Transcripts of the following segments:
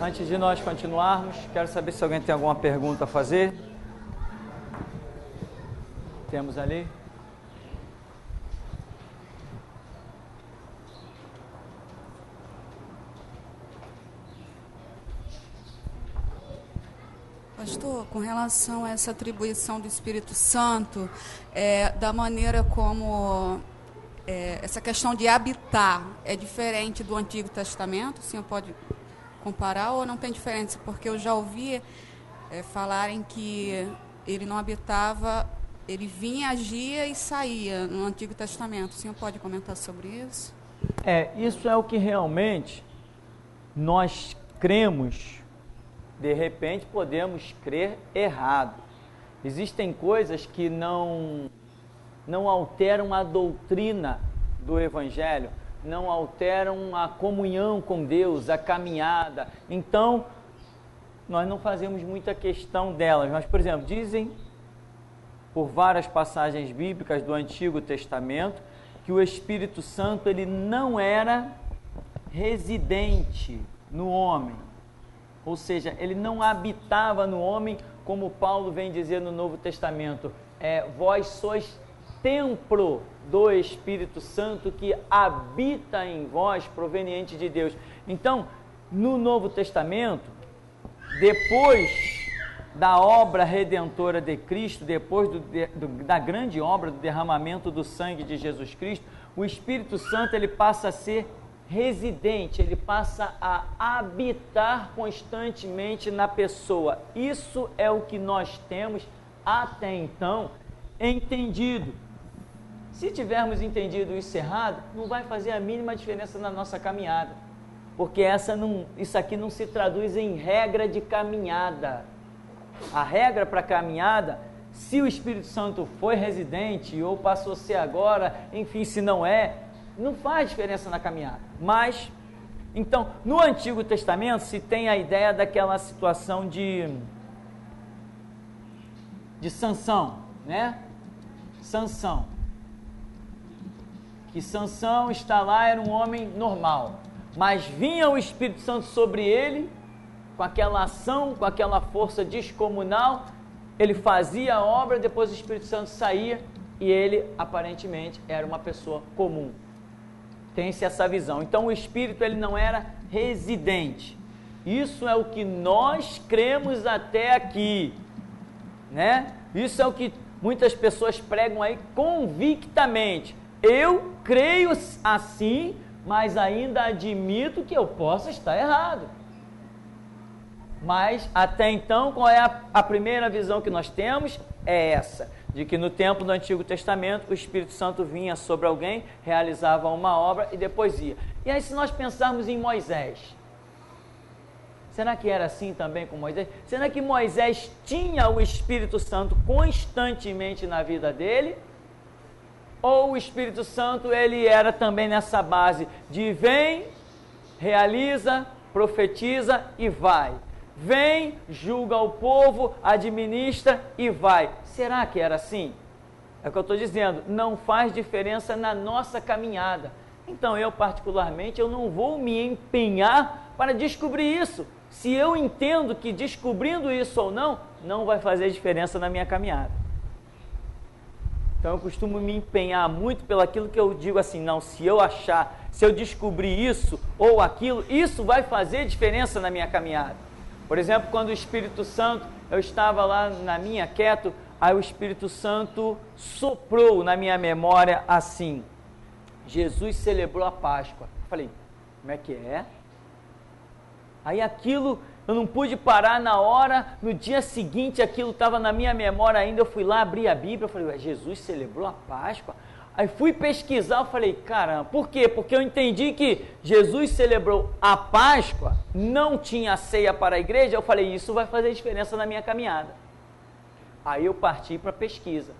Antes de nós continuarmos, quero saber se alguém tem alguma pergunta a fazer. Temos ali. Pastor, com relação a essa atribuição do Espírito Santo, da maneira como essa questão de habitar é diferente do Antigo Testamento, o senhor pode comparar ou não tem diferença? Porque eu já ouvi falarem que ele não habitava, ele vinha, agia e saía no Antigo Testamento. O senhor pode comentar sobre isso? Isso é o que realmente nós cremos. De repente podemos crer errado. Existem coisas que não alteram a doutrina do Evangelho, não alteram a comunhão com Deus, a caminhada. Então, nós não fazemos muita questão delas. Mas, por exemplo, dizem, por várias passagens bíblicas do Antigo Testamento, que o Espírito Santo ele não era residente no homem. Ou seja, ele não habitava no homem, como Paulo vem dizer no Novo Testamento. Vós sois templo do Espírito Santo que habita em vós, proveniente de Deus. Então, no Novo Testamento, depois da obra redentora de Cristo, depois da grande obra do derramamento do sangue de Jesus Cristo, o Espírito Santo ele passa a ser residente, ele passa a habitar constantemente na pessoa. Isso é o que nós temos até então entendido. Se tivermos entendido isso errado, não vai fazer a mínima diferença na nossa caminhada, porque isso aqui não se traduz em regra de caminhada. A regra para a caminhada, se o Espírito Santo foi residente ou passou a ser agora, enfim, se não não faz diferença na caminhada. Mas, então, no Antigo Testamento se tem a ideia daquela situação de Sansão, né? Sansão. Que Sansão está lá, era um homem normal, mas vinha o Espírito Santo sobre ele, com aquela ação, com aquela força descomunal, ele fazia a obra, depois o Espírito Santo saía e ele aparentemente era uma pessoa comum. Tem-se essa visão. Então o Espírito ele não era residente. Isso é o que nós cremos até aqui, né? Isso é o que muitas pessoas pregam aí convictamente. Eu creio assim, mas ainda admito que eu possa estar errado. Mas até então, qual é a primeira visão que nós temos? É essa, de que no tempo do Antigo Testamento o Espírito Santo vinha sobre alguém, realizava uma obra e depois ia. E aí se nós pensarmos em Moisés, será que era assim também com Moisés? Será que Moisés tinha o Espírito Santo constantemente na vida dele? Ou o Espírito Santo ele era também nessa base de vem, realiza, profetiza e vai. Vem, julga o povo, administra e vai. Será que era assim? É o que eu estou dizendo, não faz diferença na nossa caminhada. Então eu particularmente, eu não vou me empenhar para descobrir isso. Se eu entendo que descobrindo isso ou não, não vai fazer diferença na minha caminhada. Então eu costumo me empenhar muito pelo aquilo que eu digo assim, não, se eu descobrir isso ou aquilo, isso vai fazer diferença na minha caminhada. Por exemplo, quando o Espírito Santo, eu estava lá na minha quieto, aí o Espírito Santo soprou na minha memória assim, Jesus celebrou a Páscoa. Eu falei, como é que é? Aí aquilo, eu não pude parar na hora, no dia seguinte aquilo estava na minha memória ainda, eu fui lá, abri a Bíblia, eu falei, Jesus celebrou a Páscoa? Aí fui pesquisar, eu falei, caramba, por quê? Porque eu entendi que Jesus celebrou a Páscoa, não tinha ceia para a igreja, eu falei, isso vai fazer diferença na minha caminhada. Aí eu parti para a pesquisa,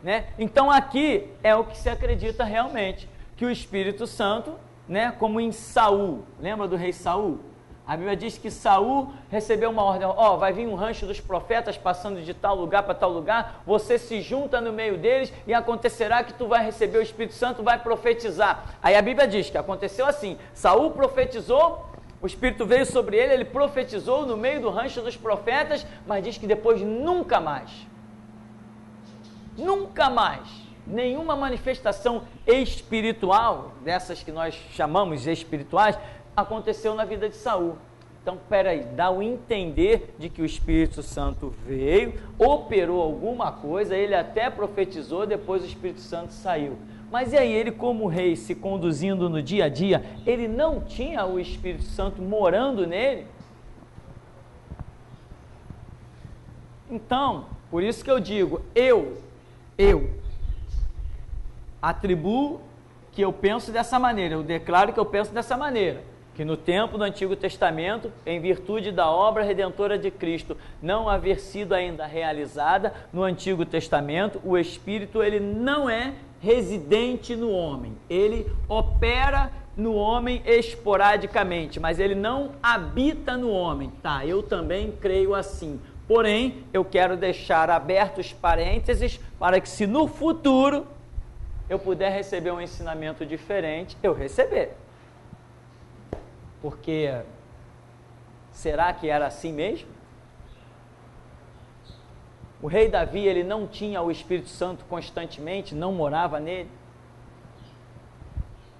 né? Então aqui é o que se acredita realmente, que o Espírito Santo, né, como em Saul, lembra do rei Saul? A Bíblia diz que Saul recebeu uma ordem, vai vir um rancho dos profetas passando de tal lugar para tal lugar, você se junta no meio deles e acontecerá que tu vai receber o Espírito Santo, vai profetizar. Aí a Bíblia diz que aconteceu assim, Saul profetizou, O Espírito veio sobre ele, ele profetizou no meio do rancho dos profetas, mas diz que depois nunca mais, nenhuma manifestação espiritual, dessas que nós chamamos espirituais, aconteceu na vida de Saul. Então, peraí, dá o entender de que o Espírito Santo veio, operou alguma coisa, ele até profetizou, depois o Espírito Santo saiu. Mas e aí, ele como rei, se conduzindo no dia a dia, ele não tinha o Espírito Santo morando nele? Então, por isso que eu digo, eu atribuo que eu penso dessa maneira, eu declaro que eu penso dessa maneira, que no tempo do Antigo Testamento, em virtude da obra redentora de Cristo não haver sido ainda realizada no Antigo Testamento, o Espírito ele não é residente no homem, ele opera no homem esporadicamente, mas ele não habita no homem. Tá, eu também creio assim. Porém, eu quero deixar abertos parênteses para que se no futuro eu puder receber um ensinamento diferente, eu receber. Porque será que era assim mesmo? O rei Davi, ele não tinha o Espírito Santo constantemente, não morava nele.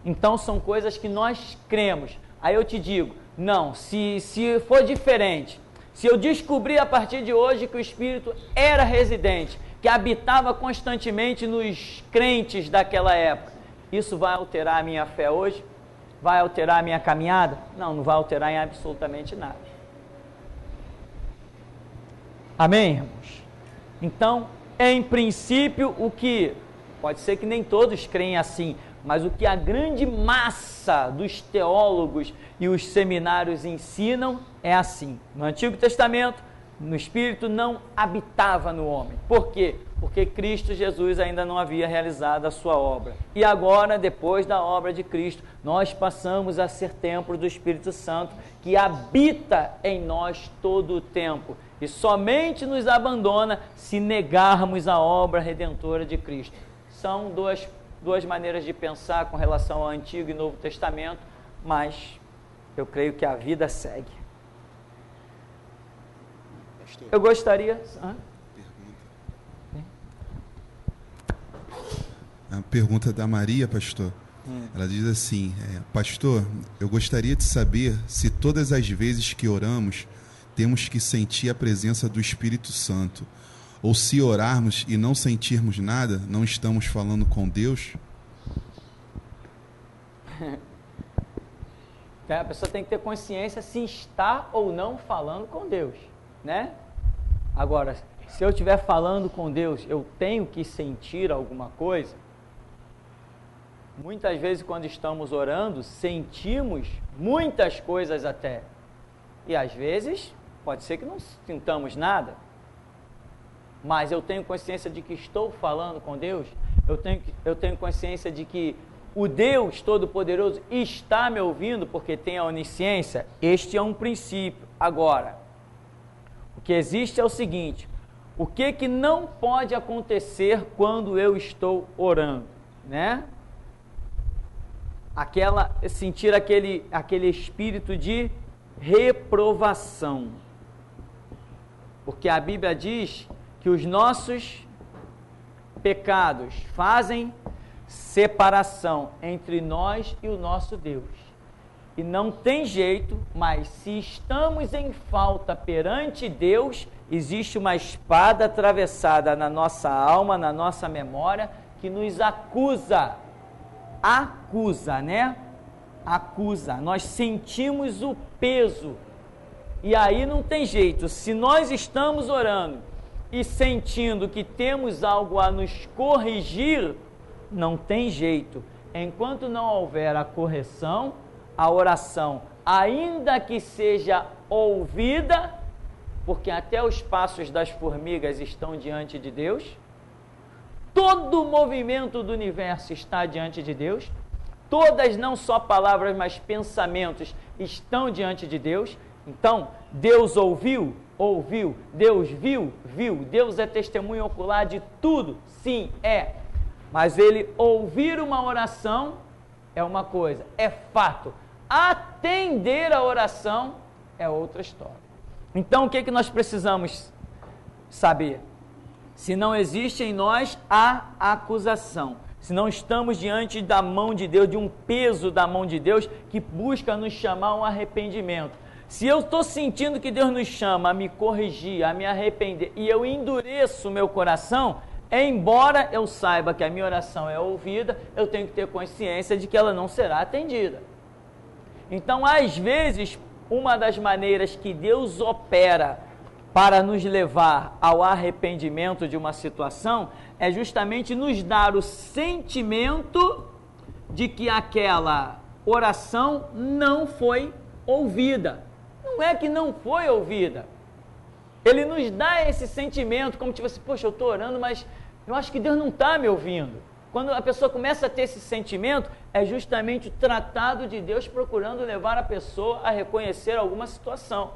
Então são coisas que nós cremos. Aí eu te digo, não, se for diferente, se eu descobrir a partir de hoje que o Espírito era residente, que habitava constantemente nos crentes daquela época, isso vai alterar a minha fé hoje? Vai alterar a minha caminhada? Não, não vai alterar em absolutamente nada. Amém, irmãos? Então, em princípio, o que, pode ser que nem todos creem assim, mas o que a grande massa dos teólogos e os seminários ensinam é assim. No Antigo Testamento, no Espírito não habitava no homem. Por quê? Porque Cristo Jesus ainda não havia realizado a sua obra. E agora, depois da obra de Cristo, nós passamos a ser templo do Espírito Santo, que habita em nós todo o tempo. E somente nos abandona se negarmos a obra redentora de Cristo. São duas maneiras de pensar com relação ao Antigo e Novo Testamento, mas eu creio que a vida segue. Pastor, eu gostaria... A pergunta da Maria, pastor, ela diz assim, pastor, eu gostaria de saber se todas as vezes que oramos, temos que sentir a presença do Espírito Santo, ou se orarmos e não sentirmos nada, não estamos falando com Deus? A pessoa tem que ter consciência se está ou não falando com Deus, né? Agora, se eu estiver falando com Deus, eu tenho que sentir alguma coisa? Muitas vezes, quando estamos orando, sentimos muitas coisas até. E às vezes, pode ser que não sintamos nada. Mas eu tenho consciência de que estou falando com Deus. Eu tenho consciência de que o Deus Todo-Poderoso está me ouvindo porque tem a onisciência. Este é um princípio. Agora, o que existe é o seguinte: o que não pode acontecer quando eu estou orando, né? Sentir aquele espírito de reprovação. Porque a Bíblia diz que os nossos pecados fazem separação entre nós e o nosso Deus. E não tem jeito, mas se estamos em falta perante Deus, existe uma espada atravessada na nossa alma, na nossa memória, que nos acusa. Acusa, né? Acusa. Nós sentimos o peso. E aí não tem jeito. Se nós estamos orando e sentindo que temos algo a nos corrigir, não tem jeito. Enquanto não houver a correção, a oração, ainda que seja ouvida, porque até os passos das formigas estão diante de Deus, todo o movimento do universo está diante de Deus, todas, não só palavras, mas pensamentos estão diante de Deus. Então, Deus ouviu? Ouviu. Deus viu? Viu. Deus é testemunha ocular de tudo? Sim, é. Mas ele ouvir uma oração é uma coisa, é fato. atender a oração é outra história. Então, o que nós precisamos saber? Se não existe em nós a acusação, se não estamos diante da mão de Deus, de um peso da mão de Deus que busca nos chamar a um arrependimento. Se eu estou sentindo que Deus nos chama a me corrigir, a me arrepender, e eu endureço o meu coração, embora eu saiba que a minha oração é ouvida, eu tenho que ter consciência de que ela não será atendida. Então, às vezes, uma das maneiras que Deus opera para nos levar ao arrependimento de uma situação é justamente nos dar o sentimento de que aquela oração não foi ouvida. Não é que não foi ouvida. Ele nos dá esse sentimento, como tipo assim, poxa, eu estou orando, mas eu acho que Deus não está me ouvindo. Quando a pessoa começa a ter esse sentimento, é justamente o tratado de Deus procurando levar a pessoa a reconhecer alguma situação.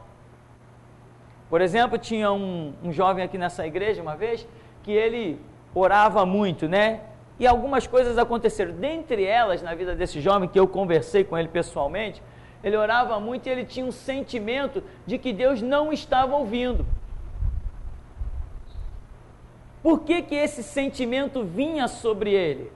Por exemplo, tinha um jovem aqui nessa igreja uma vez, que ele orava muito, né? E algumas coisas aconteceram. Dentre elas, na vida desse jovem, que eu conversei com ele pessoalmente, ele orava muito e ele tinha um sentimento de que Deus não estava ouvindo. Por que esse sentimento vinha sobre ele?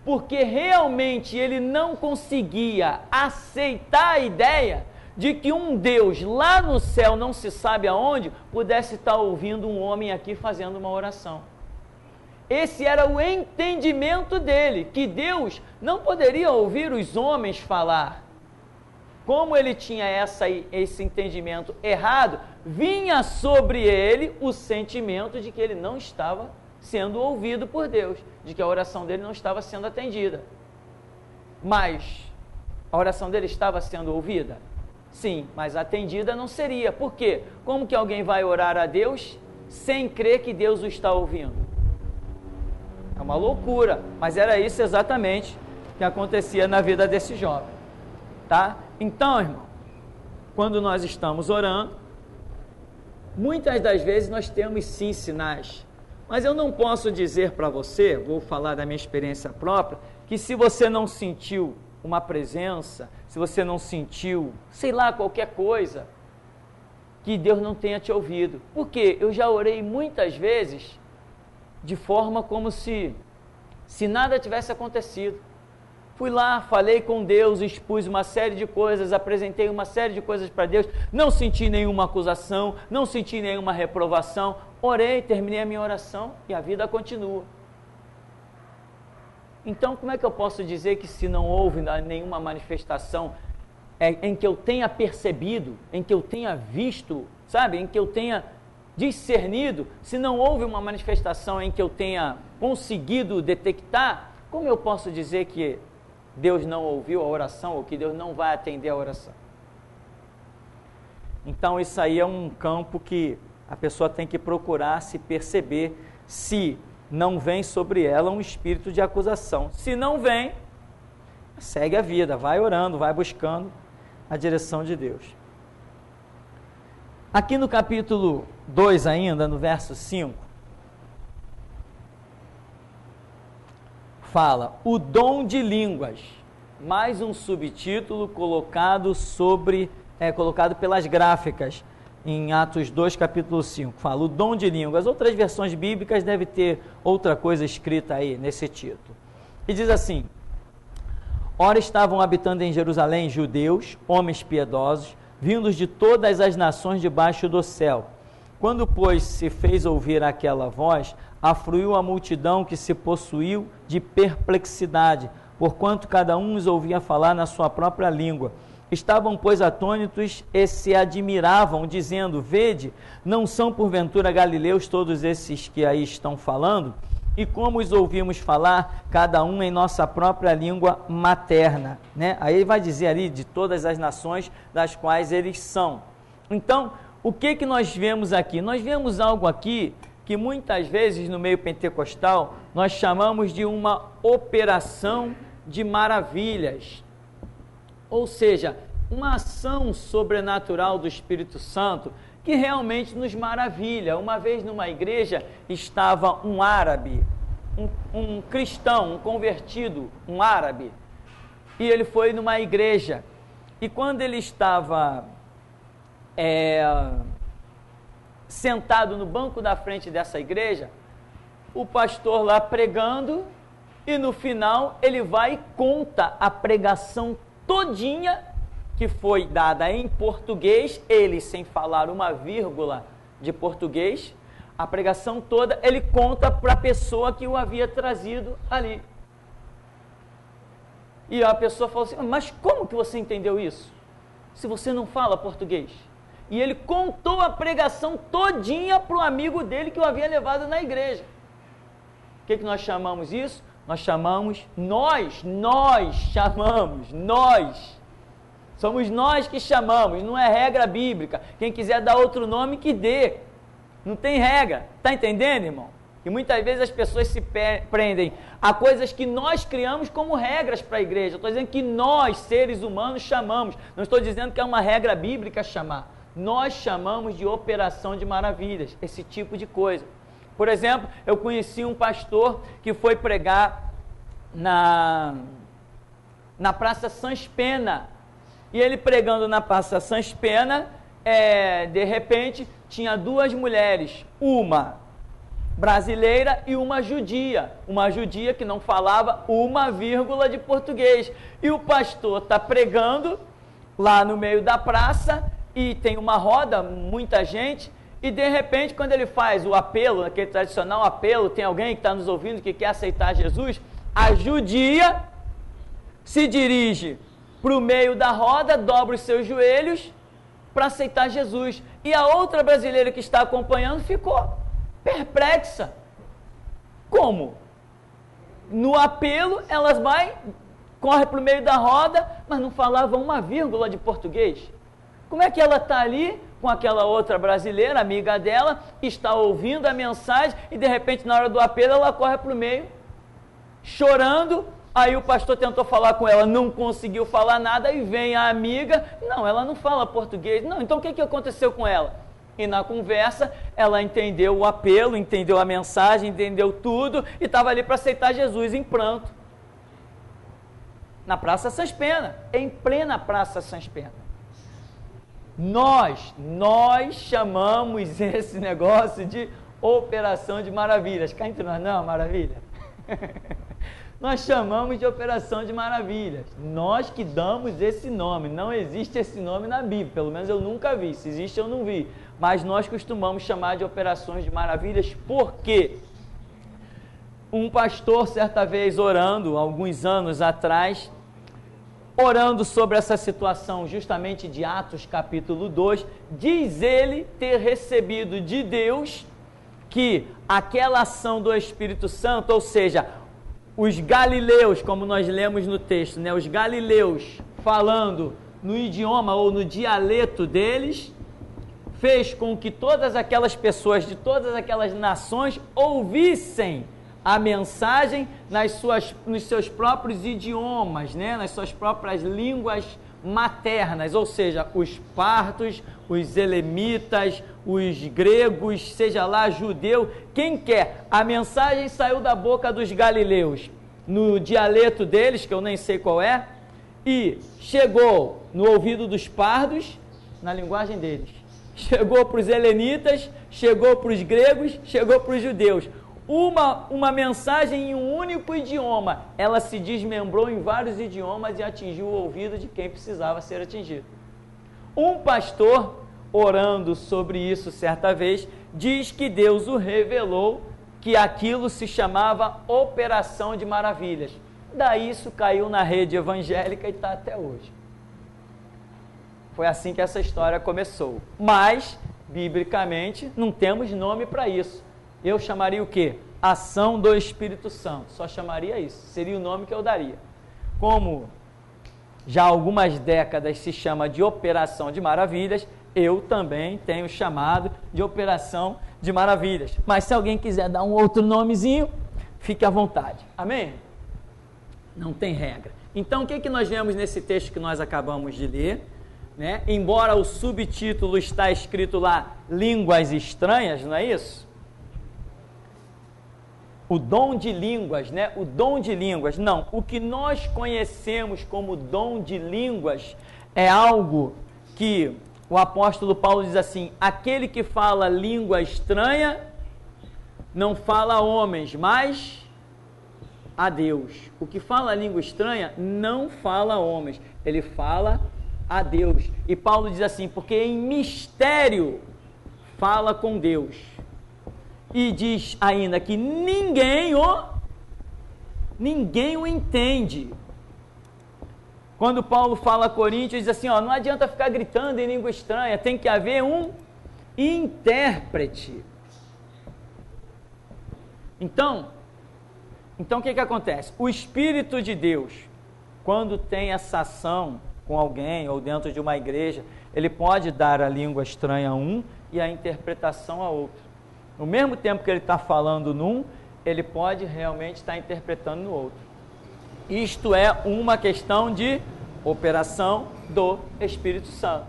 Porque realmente ele não conseguia aceitar a ideia de que um Deus lá no céu, não se sabe aonde, pudesse estar ouvindo um homem aqui fazendo uma oração. Esse era o entendimento dele, que Deus não poderia ouvir os homens falar. Como ele tinha esse entendimento errado, vinha sobre ele o sentimento de que ele não estava sendo ouvido por Deus, de que a oração dele não estava sendo atendida. Mas a oração dele estava sendo ouvida? Sim, mas atendida não seria. Por quê? Como que alguém vai orar a Deus sem crer que Deus o está ouvindo? É uma loucura, mas era isso exatamente que acontecia na vida desse jovem, tá? Então, irmão, quando nós estamos orando, muitas das vezes nós temos sim sinais, mas eu não posso dizer para você, vou falar da minha experiência própria, que se você não sentiu uma presença, se você não sentiu, sei lá, qualquer coisa, que Deus não tenha te ouvido. Porque eu já orei muitas vezes de forma como se nada tivesse acontecido. Fui lá, falei com Deus, expus uma série de coisas, apresentei uma série de coisas para Deus, não senti nenhuma acusação, não senti nenhuma reprovação, orei, terminei a minha oração e a vida continua. Então, como é que eu posso dizer que se não houve nenhuma manifestação em que eu tenha percebido, em que eu tenha visto, sabe, em que eu tenha discernido, se não houve uma manifestação em que eu tenha conseguido detectar, como eu posso dizer que Deus não ouviu a oração ou que Deus não vai atender a oração? Então, isso aí é um campo que a pessoa tem que procurar se perceber se não vem sobre ela um espírito de acusação. Se não vem, segue a vida, vai orando, vai buscando a direção de Deus. Aqui no capítulo 2 ainda, no verso 5, fala o dom de línguas, mais um subtítulo colocado pelas gráficas, em Atos 2, capítulo 5, fala o dom de línguas. Outras versões bíblicas devem ter outra coisa escrita aí nesse título. E diz assim: ora estavam habitando em Jerusalém judeus, homens piedosos, vindos de todas as nações debaixo do céu. Quando, pois, se fez ouvir aquela voz, afluiu a multidão que se possuiu de perplexidade, porquanto cada um os ouvia falar na sua própria língua. Estavam, pois, atônitos e se admiravam, dizendo: vede, não são porventura galileus todos esses que aí estão falando? E como os ouvimos falar, cada um em nossa própria língua materna, né? Aí ele vai dizer ali de todas as nações das quais eles são. Então, o que nós vemos aqui? Nós vemos algo aqui que muitas vezes no meio pentecostal nós chamamos de uma operação de maravilhas. Ou seja, uma ação sobrenatural do Espírito Santo que realmente nos maravilha. Uma vez numa igreja estava um árabe, um cristão, um convertido, um árabe, e ele foi numa igreja E quando ele estava sentado no banco da frente dessa igreja, o pastor lá pregando, e no final ele vai e conta a pregação todinha que foi dada em português, ele sem falar uma vírgula de português, a pregação toda ele conta para a pessoa que o havia trazido ali. E a pessoa falou assim, mas como que você entendeu isso? Se você não fala português? E ele contou a pregação todinha para o amigo dele que o havia levado na igreja. O que nós chamamos isso? Nós chamamos, nós chamamos, somos nós que chamamos, não é regra bíblica. Quem quiser dar outro nome, que dê. Não tem regra. Está entendendo, irmão? E muitas vezes as pessoas se prendem a coisas que nós criamos como regras para a igreja. Estou dizendo que nós, seres humanos, chamamos. Não estou dizendo que é uma regra bíblica chamar. Nós chamamos de operação de maravilhas, esse tipo de coisa. Por exemplo, eu conheci um pastor que foi pregar na Praça Sans Pena. E ele pregando na Praça Sans Pena, de repente, tinha duas mulheres, uma brasileira e uma judia que não falava uma vírgula de português. E o pastor está pregando lá no meio da praça, e tem uma roda, muita gente, e de repente, quando ele faz o apelo, aquele tradicional apelo, tem alguém que está nos ouvindo que quer aceitar Jesus, a judia se dirige para o meio da roda, dobra os seus joelhos para aceitar Jesus. E a outra brasileira que está acompanhando ficou perplexa. Como? No apelo, elas corre para o meio da roda, mas não falava uma vírgula de português. Como é que ela está ali com aquela outra brasileira, amiga dela, está ouvindo a mensagem e de repente na hora do apelo ela corre para o meio, chorando. Aí o pastor tentou falar com ela, não conseguiu falar nada, e vem a amiga, não, ela não fala português, não, então o que aconteceu com ela? E na conversa, ela entendeu o apelo, entendeu a mensagem, entendeu tudo, e estava ali para aceitar Jesus em pranto. Na Praça Sans Pena, em plena Praça Sans Pena. Nós chamamos esse negócio de operação de maravilhas. Cá entre nós, não, maravilha? Nós chamamos de operação de maravilhas. Nós que damos esse nome. Não existe esse nome na Bíblia. Pelo menos eu nunca vi. Se existe, eu não vi. Mas nós costumamos chamar de operações de maravilhas. Por quê? Um pastor, certa vez, orando, alguns anos atrás, orando sobre essa situação justamente de Atos capítulo 2, diz ele ter recebido de Deus que aquela ação do Espírito Santo, ou seja, os galileus, como nós lemos no texto, né, os galileus falando no idioma ou no dialeto deles, fez com que todas aquelas pessoas de todas aquelas nações ouvissem a mensagem nos seus próprios idiomas, né? Nas suas próprias línguas maternas, ou seja, os partos, os elemitas, os gregos, seja lá judeu, quem quer. A mensagem saiu da boca dos galileus, no dialeto deles, que eu nem sei qual é, e chegou no ouvido dos pardos, na linguagem deles. Chegou para os helenitas, chegou para os gregos, chegou para os judeus. Uma mensagem em um único idioma, ela se desmembrou em vários idiomas e atingiu o ouvido de quem precisava ser atingido. Um pastor, orando sobre isso certa vez, diz que Deus o revelou, que aquilo se chamava Operação de Maravilhas. Daí isso caiu na rede evangélica e está até hoje. Foi assim que essa história começou. Mas, biblicamente, não temos nome para isso. Eu chamaria o quê? Ação do Espírito Santo. Só chamaria isso. Seria o nome que eu daria. Como já há algumas décadas se chama de Operação de Maravilhas, eu também tenho chamado de Operação de Maravilhas. Mas se alguém quiser dar um outro nomezinho, fique à vontade. Amém? Não tem regra. Então, o que nós vemos nesse texto que nós acabamos de ler? Né? Embora o subtítulo está escrito lá, Línguas Estranhas, não é isso? O dom de línguas, né? O dom de línguas. Não, o que nós conhecemos como dom de línguas é algo que o apóstolo Paulo diz assim: aquele que fala língua estranha não fala a homens, mas a Deus. O que fala língua estranha não fala a homens, ele fala a Deus. E Paulo diz assim: porque em mistério fala com Deus. E diz ainda que ninguém o entende. Quando Paulo fala a Coríntios, diz assim, não adianta ficar gritando em língua estranha, tem que haver um intérprete. Então o que acontece? O Espírito de Deus, quando tem essa ação com alguém ou dentro de uma igreja, ele pode dar a língua estranha a um e a interpretação a outro. No mesmo tempo que ele está falando num, ele pode realmente estar interpretando no outro. Isto é uma questão de operação do Espírito Santo.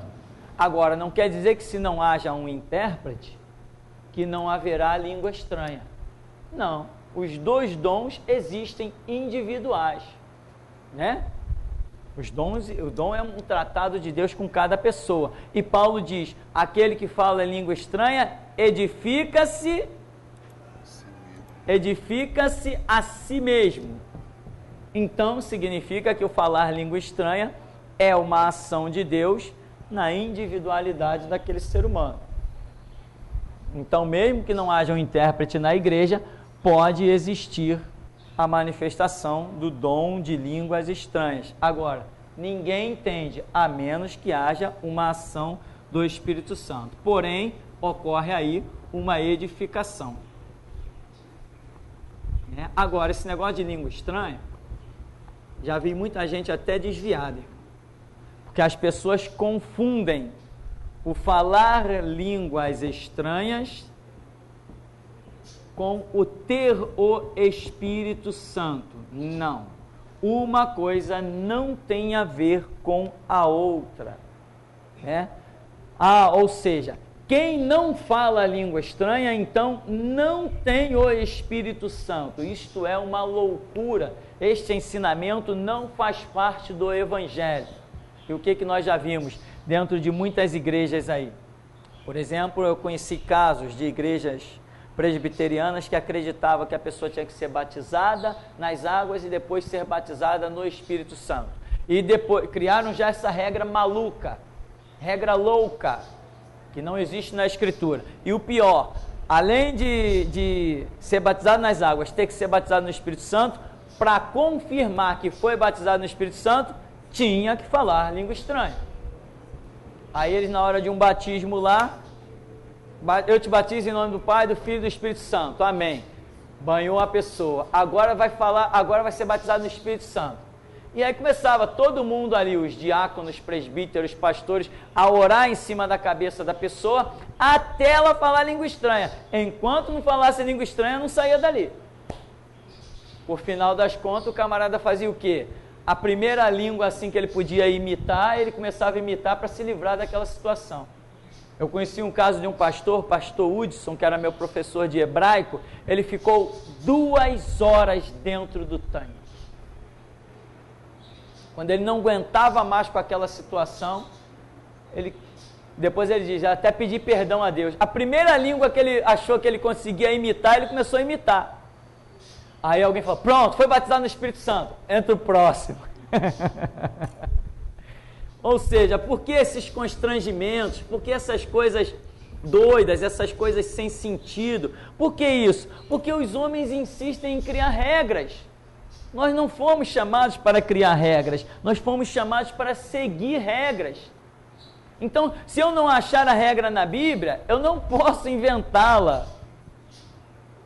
Agora, não quer dizer que se não haja um intérprete, que não haverá língua estranha. Não, os dois dons existem individuais, né? O dom é um tratado de Deus com cada pessoa. E Paulo diz, aquele que fala língua estranha, edifica-se a si mesmo. Então, significa que o falar língua estranha é uma ação de Deus na individualidade daquele ser humano. Então, mesmo que não haja um intérprete na igreja, pode existir a manifestação do dom de línguas estranhas. Agora, ninguém entende, a menos que haja uma ação do Espírito Santo. Porém, ocorre aí uma edificação. Agora, esse negócio de língua estranha, já vi muita gente até desviada, porque as pessoas confundem o falar línguas estranhas com o ter o Espírito Santo. Não. Uma coisa não tem a ver com a outra. Ou seja, quem não fala língua estranha, então não tem o Espírito Santo. Isto é uma loucura. Este ensinamento não faz parte do Evangelho. E o que nós já vimos dentro de muitas igrejas aí? Por exemplo, eu conheci casos de igrejas presbiterianas que acreditavam que a pessoa tinha que ser batizada nas águas e depois ser batizada no Espírito Santo. E depois criaram já essa regra maluca, regra louca, que não existe na Escritura. E o pior, além de ser batizado nas águas, ter que ser batizado no Espírito Santo, para confirmar que foi batizado no Espírito Santo, tinha que falar língua estranha. Aí eles, na hora de um batismo lá, eu te batizo em nome do Pai, do Filho e do Espírito Santo, amém. Banhou a pessoa, agora vai ser batizado no Espírito Santo. E aí começava todo mundo ali, os diáconos, presbíteros, pastores, a orar em cima da cabeça da pessoa, até ela falar língua estranha. Enquanto não falasse língua estranha, não saía dali. Por final das contas, o camarada fazia o quê? A primeira língua assim que ele podia imitar, ele começava a imitar para se livrar daquela situação. Eu conheci um caso de um pastor Hudson, que era meu professor de hebraico. Ele ficou 2 horas dentro do tanque. Quando ele não aguentava mais com aquela situação, depois ele diz, até pedi perdão a Deus. A primeira língua que ele achou que ele conseguia imitar, ele começou a imitar. Aí alguém falou, pronto, foi batizado no Espírito Santo. Entra o próximo. Ou seja, por que esses constrangimentos? Por que essas coisas doidas, essas coisas sem sentido? Por que isso? Porque os homens insistem em criar regras. Nós não fomos chamados para criar regras, nós fomos chamados para seguir regras. Então, se eu não achar a regra na Bíblia, eu não posso inventá-la.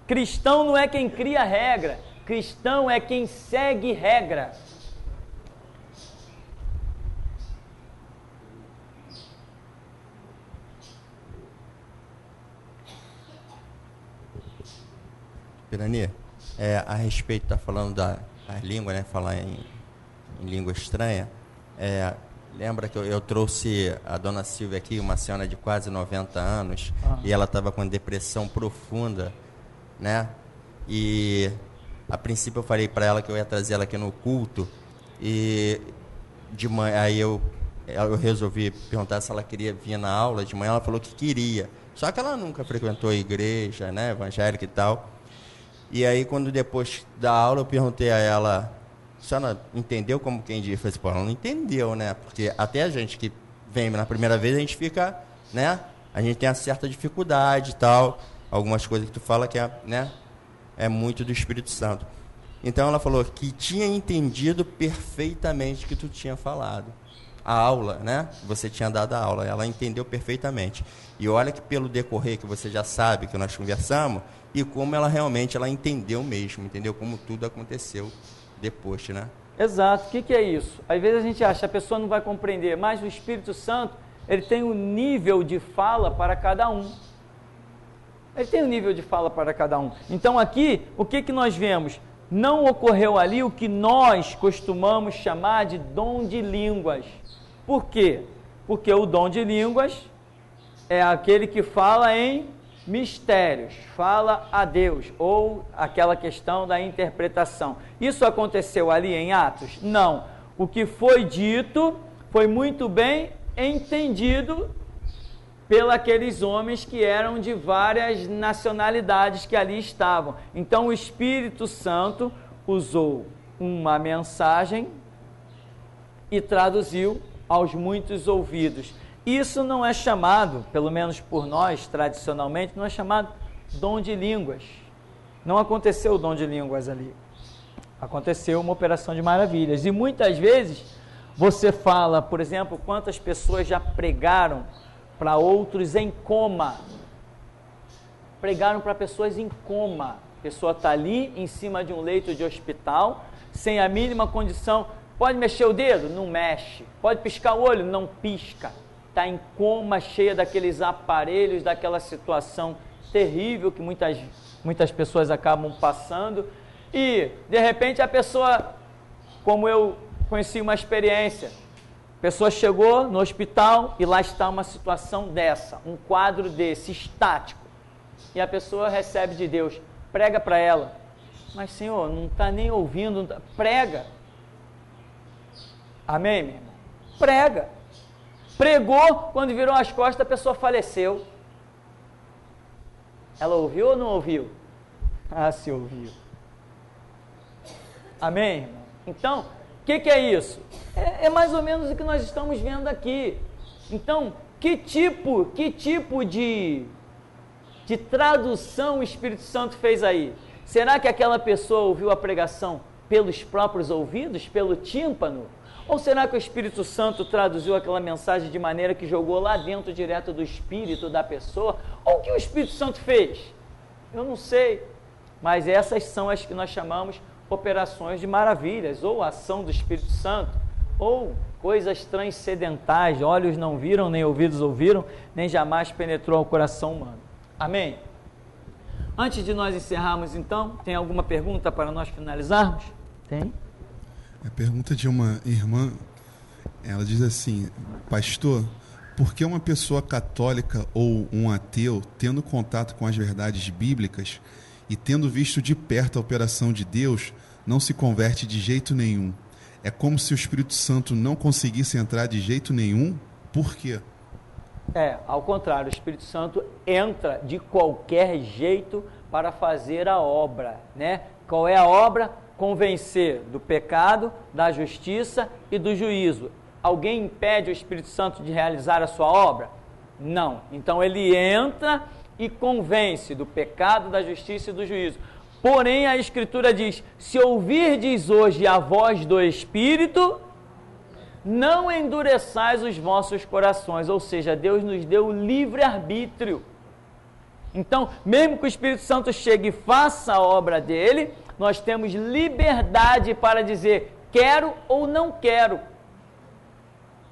Cristão não é quem cria regra, cristão é quem segue regra. Pirani, a respeito, está falando da língua, né? Falar em língua estranha. Lembra que eu trouxe a dona Silvia aqui, uma senhora de quase 90 anos, e ela estava com depressão profunda, né? E a princípio eu falei para ela que eu ia trazer ela aqui no culto, e de manhã, aí eu eu resolvi perguntar se ela queria vir na aula de manhã. Ela falou que queria, só que ela nunca frequentou a igreja, né, evangélica e tal. E aí, quando depois da aula, eu perguntei a ela, a senhora entendeu como quem diz? Eu falei assim, pô, ela não entendeu, né? Porque até a gente que vem na primeira vez, a gente fica, né? A gente tem uma certa dificuldade e tal. Algumas coisas que tu fala que né, é muito do Espírito Santo. Então, ela falou que tinha entendido perfeitamente o que tu tinha falado. A aula, né? Você tinha dado a aula, ela entendeu perfeitamente. E olha que pelo decorrer que você já sabe que nós conversamos, e como ela realmente entendeu mesmo, entendeu? Como tudo aconteceu depois, né? Exato. O que é isso? Às vezes a gente acha que a pessoa não vai compreender, mas o Espírito Santo, ele tem um nível de fala para cada um. Ele tem um nível de fala para cada um. Então aqui, o que nós vemos? Não ocorreu ali o que nós costumamos chamar de dom de línguas. Por quê? Porque o dom de línguas é aquele que fala em mistérios, fala a Deus, ou aquela questão da interpretação. Isso aconteceu ali em Atos? Não. O que foi dito foi muito bem entendido pelos homens que eram de várias nacionalidades que ali estavam. Então o Espírito Santo usou uma mensagem e traduziu aos muitos ouvidos. Isso não é chamado, pelo menos por nós, tradicionalmente, não é chamado dom de línguas. Não aconteceu o dom de línguas ali. Aconteceu uma operação de maravilhas. E muitas vezes você fala, por exemplo, quantas pessoas já pregaram para outros em coma. Pregaram para pessoas em coma. A pessoa está ali, em cima de um leito de hospital, sem a mínima condição. Pode mexer o dedo? Não mexe. Pode piscar o olho? Não pisca. Está em coma, cheia daqueles aparelhos, daquela situação terrível que muitas pessoas acabam passando. E, de repente, a pessoa, como eu conheci uma experiência, a pessoa chegou no hospital e lá está uma situação dessa, um quadro desse, estático. E a pessoa recebe de Deus, prega para ela. Mas, Senhor, não está nem ouvindo, prega. Amém, meu irmão? Prega. Pregou, quando virou as costas, a pessoa faleceu. Ela ouviu ou não ouviu? Ah, se ouviu. Amém, irmão? Então, o que é isso? É mais ou menos o que nós estamos vendo aqui. Então, que tipo de tradução o Espírito Santo fez aí? Será que aquela pessoa ouviu a pregação pelos próprios ouvidos, pelo tímpano? Ou será que o Espírito Santo traduziu aquela mensagem de maneira que jogou lá dentro, direto do espírito da pessoa? Ou o que o Espírito Santo fez? Eu não sei. Mas essas são as que nós chamamos operações de maravilhas, ou ação do Espírito Santo, ou coisas transcendentais. Olhos não viram, nem ouvidos ouviram, nem jamais penetrou ao coração humano. Amém? Antes de nós encerrarmos, então, tem alguma pergunta para nós finalizarmos? Tem? A pergunta de uma irmã, ela diz assim: pastor, por que uma pessoa católica ou um ateu, tendo contato com as verdades bíblicas e tendo visto de perto a operação de Deus, não se converte de jeito nenhum? É como se o Espírito Santo não conseguisse entrar de jeito nenhum? Por quê? Ao contrário, o Espírito Santo entra de qualquer jeito para fazer a obra, né? Qual é a obra? Convencer do pecado, da justiça e do juízo. Alguém impede o Espírito Santo de realizar a sua obra? Não. Então ele entra e convence do pecado, da justiça e do juízo. Porém a Escritura diz: se ouvirdes hoje a voz do Espírito, não endureçais os vossos corações. Ou seja, Deus nos deu livre-arbítrio. Então, mesmo que o Espírito Santo chegue e faça a obra dele, nós temos liberdade para dizer quero ou não quero.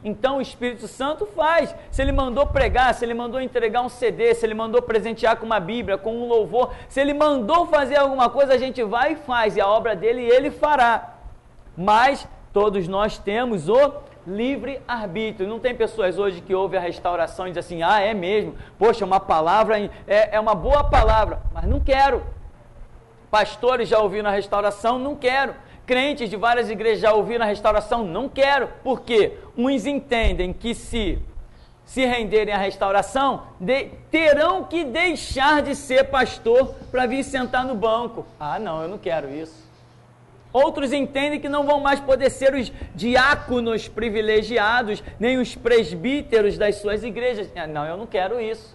Então o Espírito Santo faz. Se ele mandou pregar, se ele mandou entregar um CD, se ele mandou presentear com uma Bíblia, com um louvor, se ele mandou fazer alguma coisa, a gente vai e faz, e a obra dele ele fará. Mas todos nós temos o livre-arbítrio. Não tem pessoas hoje que ouvem a restauração e dizem assim: ah, é mesmo, poxa, uma palavra, é uma boa palavra, mas não quero. Pastores já ouviram a restauração, não quero. Crentes de várias igrejas já ouviram a restauração? Não quero. Por quê? Uns entendem que se renderem à restauração, terão que deixar de ser pastor para vir sentar no banco. Ah, não, eu não quero isso. Outros entendem que não vão mais poder ser os diáconos privilegiados, nem os presbíteros das suas igrejas. Ah, não, eu não quero isso.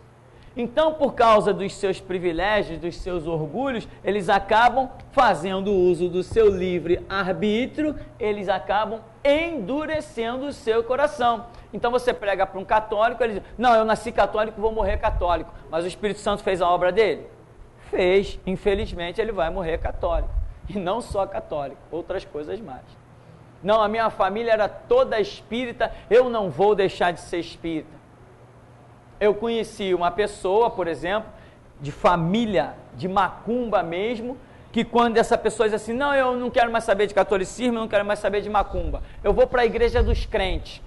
Então, por causa dos seus privilégios, dos seus orgulhos, eles acabam fazendo uso do seu livre-arbítrio, eles acabam endurecendo o seu coração. Então, você prega para um católico, ele diz, não, eu nasci católico, vou morrer católico. Mas o Espírito Santo fez a obra dele? Fez. Infelizmente, ele vai morrer católico. E não só católico, outras coisas mais. Não, a minha família era toda espírita, eu não vou deixar de ser espírita. Eu conheci uma pessoa, por exemplo, de família, de macumba mesmo, que quando essa pessoa diz assim, não, eu não quero mais saber de catolicismo, eu não quero mais saber de macumba, eu vou para a igreja dos crentes.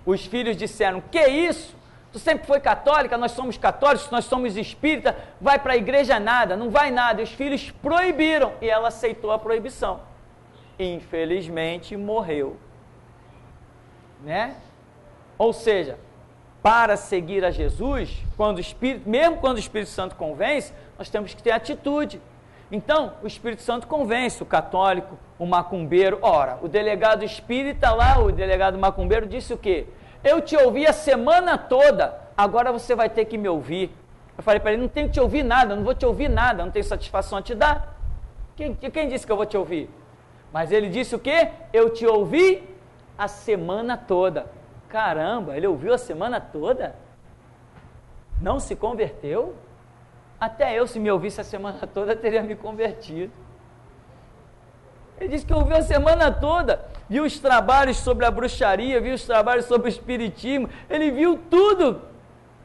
Os filhos disseram, que isso? Tu sempre foi católica, nós somos católicos, nós somos espírita, vai para a igreja nada, não vai nada. E os filhos proibiram e ela aceitou a proibição. Infelizmente morreu. Né? Ou seja, para seguir a Jesus, mesmo quando o Espírito Santo convence, nós temos que ter atitude. Então, o Espírito Santo convence o católico, o macumbeiro. Ora, o delegado espírita lá, o delegado macumbeiro disse o quê? Eu te ouvi a semana toda, agora você vai ter que me ouvir. Eu falei para ele, não tenho que te ouvir nada, não vou te ouvir nada, não tenho satisfação a te dar. Quem disse que eu vou te ouvir? Mas ele disse o quê? Eu te ouvi a semana toda. Caramba, ele ouviu a semana toda? Não se converteu? Até eu, se me ouvisse a semana toda, teria me convertido. Ele disse que ouviu a semana toda, viu os trabalhos sobre a bruxaria, viu os trabalhos sobre o espiritismo, ele viu tudo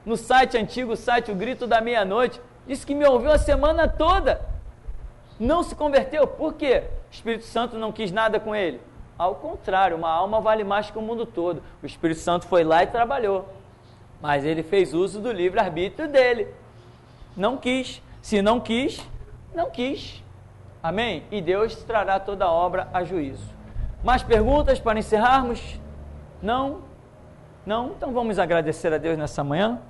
no site antigo, o site O Grito da Meia-Noite. Disse que me ouviu a semana toda. Não se converteu. Por quê? O Espírito Santo não quis nada com ele. Ao contrário, uma alma vale mais que o mundo todo. O Espírito Santo foi lá e trabalhou. Mas ele fez uso do livre-arbítrio dele. Não quis. Se não quis, não quis. Amém? E Deus trará toda a obra a juízo. Mais perguntas para encerrarmos? Não? Não? Então vamos agradecer a Deus nessa manhã.